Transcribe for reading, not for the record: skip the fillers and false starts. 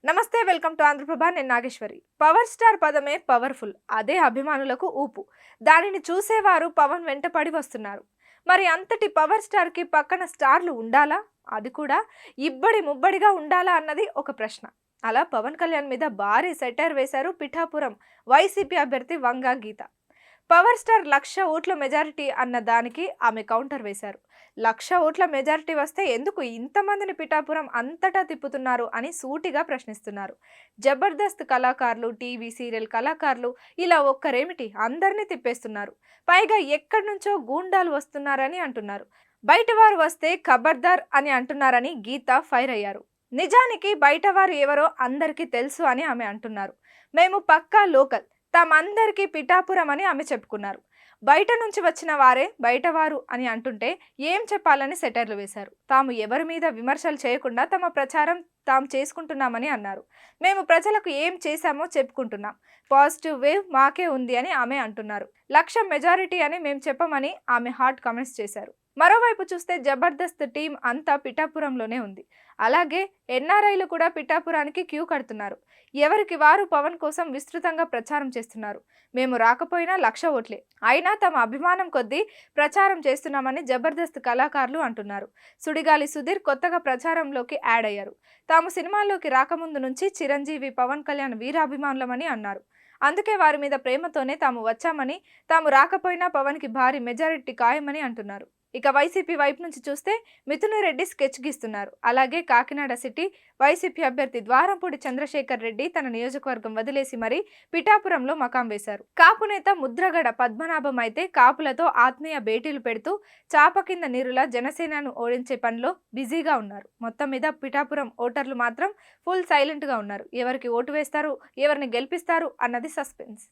నమస్తే, welcome to Andhraprabha. నేను Nageshwari. Power star పదమే పవర్ఫుల్, అదే అభిమానులకు ఊపు. దానిని చూసేవారు పవన్ వెంట పడి వస్తున్నారు. మరి అంతటి పవర్ స్టార్ కి పక్కన స్టార్లు ఉండాలా, అది కూడా ఇబ్బడి ముబ్బడిగా ఉండాలా అన్నది ఒక ప్రశ్న. అలా పవన్ కళ్యాణ్ మీద భారీ సెటైర్ వేశారు పిఠాపురం వైసీపీ అభ్యర్థి వంగా గీత. పవర్ స్టార్ 1,00,000 ఓట్ల మెజారిటీ అన్న దానికి ఆమె కౌంటర్ వేశారు. 1,00,000 ఓట్ల మెజారిటీ వస్తే ఎందుకు ఇంతమందిని పిఠాపురం అంతటా తిప్పుతున్నారు అని సూటిగా ప్రశ్నిస్తున్నారు. జబర్దస్త్ కళాకారులు, టీవీ సీరియల్ కళాకారులు ఇలా ఒక్కరేమిటి అందరినీ తిప్పేస్తున్నారు. పైగా ఎక్కడి నుంచో గూండాలు వస్తున్నారని అంటున్నారు. బయటవారు వస్తే ఖబర్దార్ అని అంటున్నారని గీత ఫైర్ అయ్యారు. నిజానికి బయటవారు ఎవరో అందరికీ తెలుసు అని ఆమె అంటున్నారు. మేము పక్కా లోకల్, తమందరికీ పిఠాపురం అని ఆమె చెప్పుకున్నారు. బయట నుంచి వచ్చిన వారే బయటవారు అని అంటుంటే ఏం చెప్పాలని సెటైర్లు వేశారు. తాము ఎవరి మీద విమర్శలు చేయకుండా తమ ప్రచారం తాము చేసుకుంటున్నామని అన్నారు. మేము ప్రజలకు ఏం చేశామో చెప్పుకుంటున్నాం, పాజిటివ్ వేవ్ మాకే ఉంది అని ఆమె అంటున్నారు. 1,00,000 మెజారిటీ అని మేము చెప్పమని ఆమె హాట్ కామెంట్స్ చేశారు. మరోవైపు చూస్తే జబర్దస్త్ టీం అంతా పిఠాపురంలోనే ఉంది. అలాగే ఎన్ఆర్ఐలు కూడా పిఠాపురానికి క్యూ కడుతున్నారు. ఎవరికి వారు పవన్ కోసం విస్తృతంగా ప్రచారం చేస్తున్నారు. మేము రాకపోయినా 1,00,000 ఓట్లే, అయినా తమ అభిమానం కొద్దీ ప్రచారం చేస్తున్నామని జబర్దస్త్ కళాకారులు అంటున్నారు. సుడిగాలి సుధీర్ కొత్తగా ప్రచారంలోకి యాడ్ అయ్యారు. తాము సినిమాల్లోకి రాకముందు నుంచి చిరంజీవి, పవన్ కళ్యాణ్ వీరాభిమానులమని అన్నారు. అందుకే వారి మీద ప్రేమతోనే తాము వచ్చామని, తాము రాకపోయినా పవన్ కి భారీ మెజారిటీ ఖాయమని అంటున్నారు. ఇక వైసీపీ వైపు నుంచి చూస్తే మిథున్ రెడ్డి స్కెచ్ గీస్తున్నారు. అలాగే కాకినాడ సిటీ వైసీపీ అభ్యర్థి ద్వారంపూడి చంద్రశేఖర్ రెడ్డి తన నియోజకవర్గం వదిలేసి మరీ పిఠాపురంలో మకాం వేశారు. కాపు నేత ముద్రగడ పద్మనాభం అయితే కాపులతో ఆత్మీయ భేటీలు పెడుతూ చాప కింద నీరులా జనసేనను ఓడించే పనిలో బిజీగా ఉన్నారు. మొత్తం మీద పిఠాపురం ఓటర్లు మాత్రం ఫుల్ సైలెంట్ గా ఉన్నారు. ఎవరికి ఓటు వేస్తారు, ఎవరిని గెలిపిస్తారు అన్నది సస్పెన్స్.